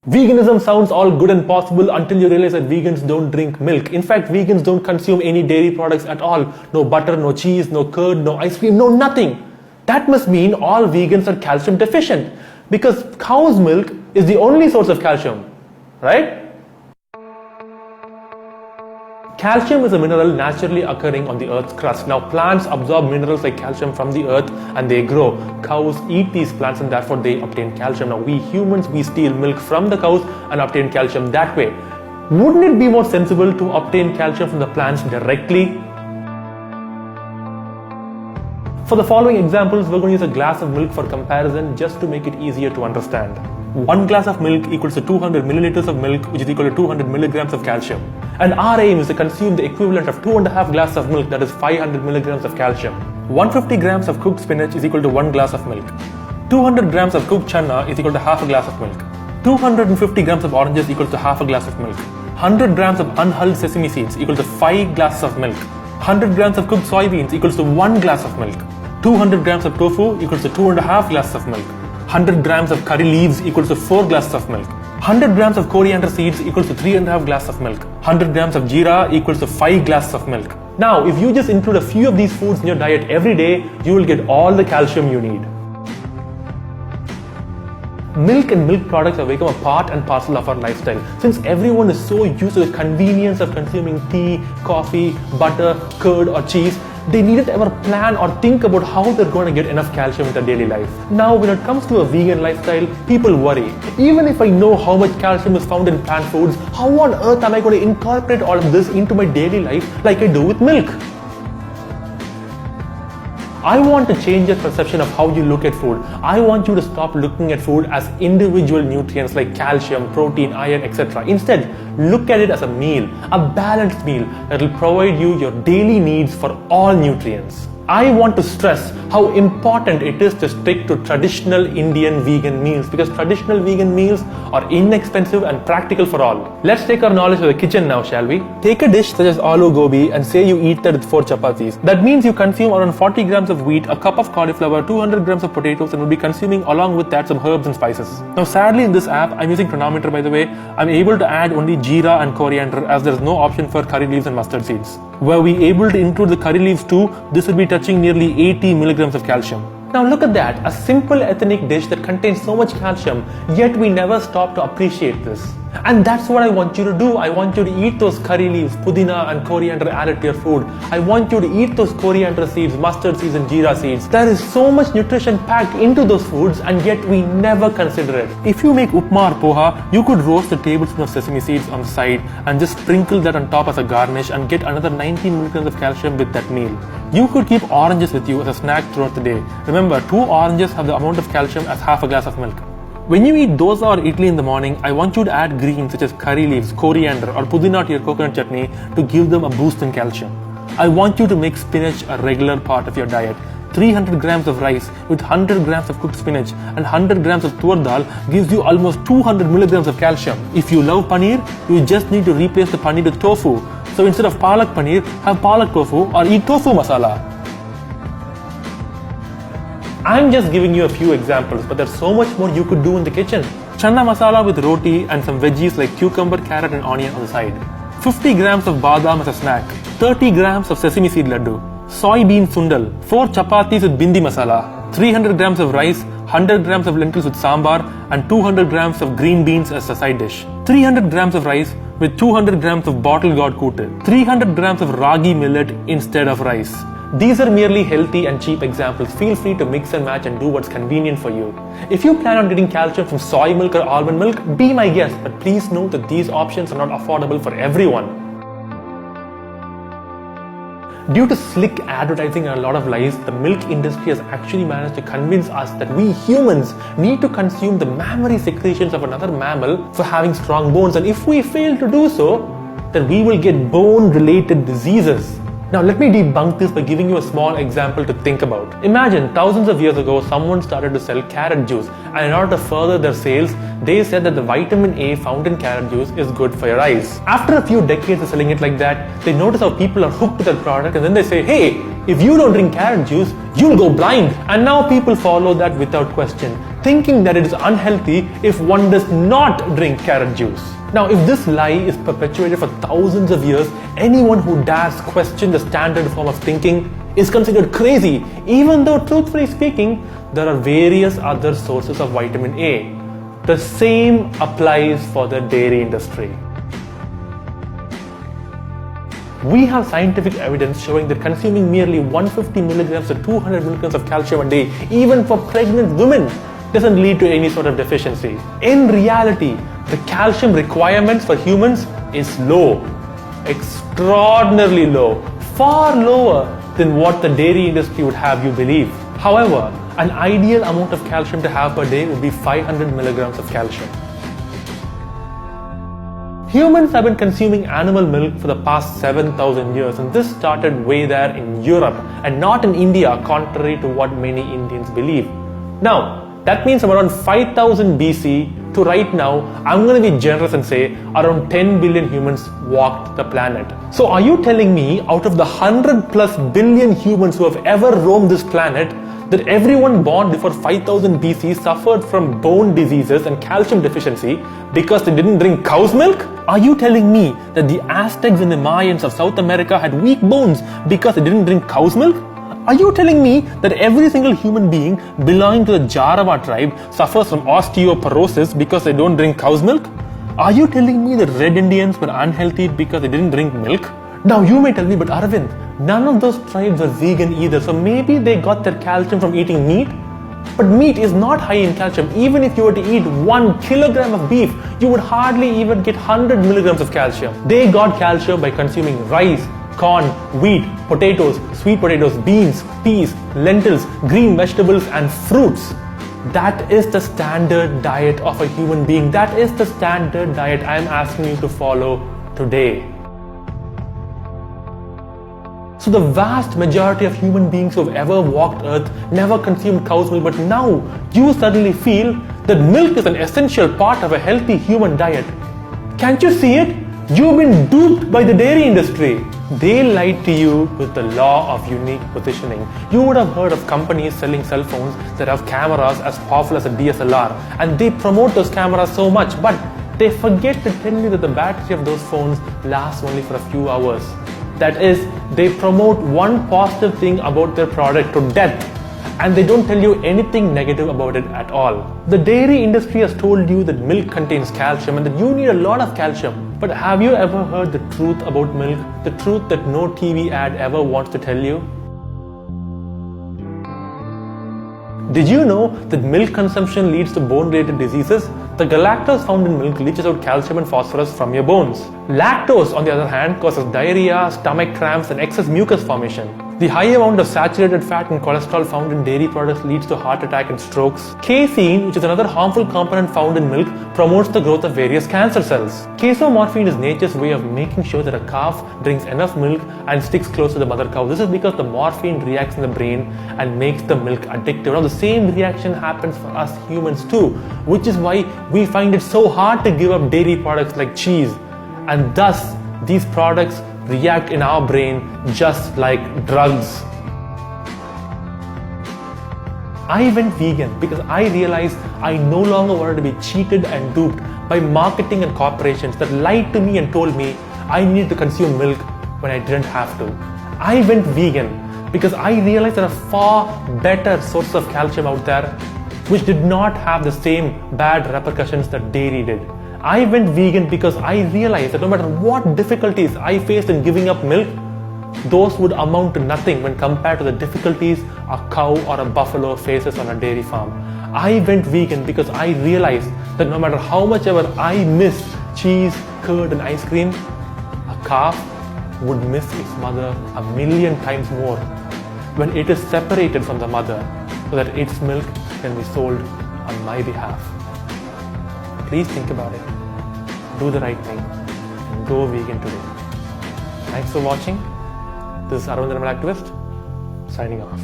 Veganism sounds all good and possible until you realize that vegans don't drink milk. In fact, vegans don't consume any dairy products at all. No butter, no cheese, no curd, no ice cream, no nothing. That must mean all vegans are calcium deficient because cow's milk is the only source of calcium, right? Calcium is a mineral naturally occurring on the earth's crust. Now, plants absorb minerals like calcium from the earth and they grow. Cows eat these plants and therefore they obtain calcium. Now, we humans, we steal milk from the cows and obtain calcium that way. Wouldn't it be more sensible to obtain calcium from the plants directly? For the following examples, we're going to use a glass of milk for comparison just to make it easier to understand. 1 glass of milk equals to 200 milliliters of milk, which is equal to 200 milligrams of calcium. And our aim is to consume the equivalent of 2.5 glasses of milk, that is 500 milligrams of calcium. 150 grams of cooked spinach is equal to 1 glass of milk. 200 grams of cooked chana is equal to half a glass of milk. 250 grams of oranges equals to half a glass of milk. 100 grams of unhulled sesame seeds equals to 5 glasses of milk. 100 grams of cooked soybeans equals to 1 glass of milk. 200 grams of tofu equals to 2.5 glasses of milk. 100 grams of curry leaves equals to 4 glasses of milk. 100 grams of coriander seeds equals to 3.5 glasses of milk. 100 grams of jeera equals to 5 glasses of milk. Now, if you just include a few of these foods in your diet every day, you will get all the calcium you need. Milk and milk products have become a part and parcel of our lifestyle. Since everyone is so used to the convenience of consuming tea, coffee, butter, curd or cheese, they needn't ever plan or think about how they're going to get enough calcium in their daily life. Now, when it comes to a vegan lifestyle, people worry. Even if I know how much calcium is found in plant foods, how on earth am I going to incorporate all of this into my daily life like I do with milk? I want to change your perception of how you look at food. I want you to stop looking at food as individual nutrients like calcium, protein, iron, etc. Instead, look at it as a meal, a balanced meal that will provide you your daily needs for all nutrients. I want to stress how important it is to stick to traditional Indian vegan meals because traditional vegan meals are inexpensive and practical for all. Let's take our knowledge to the kitchen now, shall we? Take a dish such as aloo gobi and say you eat that with 4 chapatis. That means you consume around 40 grams of wheat, a cup of cauliflower, 200 grams of potatoes and will be consuming along with that some herbs and spices. Now sadly in this app, I'm using Chronometer by the way, I'm able to add only jeera and coriander as there is no option for curry leaves and mustard seeds. Were we able to include the curry leaves too, this would be touching nearly 80 milligrams of calcium. Now look at that, a simple ethnic dish that contains so much calcium, yet we never stop to appreciate this. And that's what I want you to do. I want you to eat those curry leaves, pudina and coriander added to your food. I want you to eat those coriander seeds, mustard seeds and jeera seeds. There is so much nutrition packed into those foods and yet we never consider it. If you make upma or poha, you could roast a tablespoon of sesame seeds on the side and just sprinkle that on top as a garnish and get another 19 milligrams of calcium with that meal. You could keep oranges with you as a snack throughout the day. Remember, 2 oranges have the amount of calcium as half a glass of milk. When you eat dosa or idli in the morning, I want you to add greens such as curry leaves, coriander or pudina to your coconut chutney to give them a boost in calcium. I want you to make spinach a regular part of your diet. 300 grams of rice with 100 grams of cooked spinach and 100 grams of tur dal gives you almost 200 milligrams of calcium. If you love paneer, you just need to replace the paneer with tofu. So instead of palak paneer, have palak tofu or eat tofu masala. I'm just giving you a few examples, but there's so much more you could do in the kitchen. Chana masala with roti and some veggies like cucumber, carrot and onion on the side. 50 grams of badam as a snack. 30 grams of sesame seed laddu. Soybean sundal. 4 chapatis with bindi masala. 300 grams of rice. 100 grams of lentils with sambar and 200 grams of green beans as a side dish. 300 grams of rice with 200 grams of bottle gourd kootu. 300 grams of ragi millet instead of rice. These are merely healthy and cheap examples. Feel free to mix and match and do what's convenient for you. If you plan on getting calcium from soy milk or almond milk, be my guest, but please note that these options are not affordable for everyone. Due to slick advertising and a lot of lies, the milk industry has actually managed to convince us that we humans need to consume the mammary secretions of another mammal for having strong bones, and if we fail to do so, then we will get bone-related diseases. Now let me debunk this by giving you a small example to think about. Imagine thousands of years ago someone started to sell carrot juice and in order to further their sales, they said that the vitamin A found in carrot juice is good for your eyes. After a few decades of selling it like that, they notice how people are hooked to that product, and then they say, hey, if you don't drink carrot juice, you'll go blind. And now people follow that without question, thinking that it is unhealthy if one does not drink carrot juice. Now, if this lie is perpetuated for thousands of years, anyone who dares question the standard form of thinking is considered crazy, even though truthfully speaking, there are various other sources of vitamin A. The same applies for the dairy industry. We have scientific evidence showing that consuming merely 150 milligrams to 200 milligrams of calcium a day, even for pregnant women, doesn't lead to any sort of deficiency. In reality, the calcium requirements for humans is low, extraordinarily low, far lower than what the dairy industry would have you believe. However, an ideal amount of calcium to have per day would be 500 milligrams of calcium. Humans have been consuming animal milk for the past 7,000 years, and this started way there in Europe and not in India, contrary to what many Indians believe. Now, that means from around 5000 BC to right now, I'm going to be generous and say around 10 billion humans walked the planet. So are you telling me out of the 100 plus billion humans who have ever roamed this planet, that everyone born before 5000 BC suffered from bone diseases and calcium deficiency because they didn't drink cow's milk? Are you telling me that the Aztecs and the Mayans of South America had weak bones because they didn't drink cow's milk? Are you telling me that every single human being belonging to the Jarawa tribe suffers from osteoporosis because they don't drink cow's milk? Are you telling me that Red Indians were unhealthy because they didn't drink milk? Now you may tell me, but Arvind, none of those tribes are vegan either, so maybe they got their calcium from eating meat? But meat is not high in calcium. Even if you were to eat 1 kilogram of beef, you would hardly even get 100 milligrams of calcium. They got calcium by consuming rice, corn, wheat, potatoes, sweet potatoes, beans, peas, lentils, green vegetables and fruits. That is the standard diet of a human being. That is the standard diet I am asking you to follow today. So the vast majority of human beings who have ever walked earth never consumed cow's milk, but now you suddenly feel that milk is an essential part of a healthy human diet. Can't you see it? You've been duped by the dairy industry. They lied to you with the law of unique positioning. You would have heard of companies selling cell phones that have cameras as powerful as a DSLR, and they promote those cameras so much, but they forget to tell you that the battery of those phones lasts only for a few hours. That is, they promote one positive thing about their product to death, and they don't tell you anything negative about it at all. The dairy industry has told you that milk contains calcium and that you need a lot of calcium. But have you ever heard the truth about milk? The truth that no TV ad ever wants to tell you? Did you know that milk consumption leads to bone-related diseases? The galactose found in milk leaches out calcium and phosphorus from your bones. Lactose, on the other hand, causes diarrhea, stomach cramps, and excess mucus formation. The high amount of saturated fat and cholesterol found in dairy products leads to heart attack and strokes. Casein, which is another harmful component found in milk, promotes the growth of various cancer cells. Casomorphine is nature's way of making sure that a calf drinks enough milk and sticks close to the mother cow. This is because the morphine reacts in the brain and makes the milk addictive. Now the same reaction happens for us humans too, which is why we find it so hard to give up dairy products like cheese. And thus, these products react in our brain just like drugs. I went vegan because I realized I no longer wanted to be cheated and duped by marketing and corporations that lied to me and told me I needed to consume milk when I didn't have to. I went vegan because I realized there are far better sources of calcium out there which did not have the same bad repercussions that dairy did. I went vegan because I realized that no matter what difficulties I faced in giving up milk, those would amount to nothing when compared to the difficulties a cow or a buffalo faces on a dairy farm. I went vegan because I realized that no matter how much ever I miss cheese, curd and ice cream, a calf would miss its mother 1,000,000 times more when it is separated from the mother so that its milk can be sold on my behalf. Please think about it. Do the right thing and go vegan today. Thanks for watching. This is Arvind, Activist, signing off.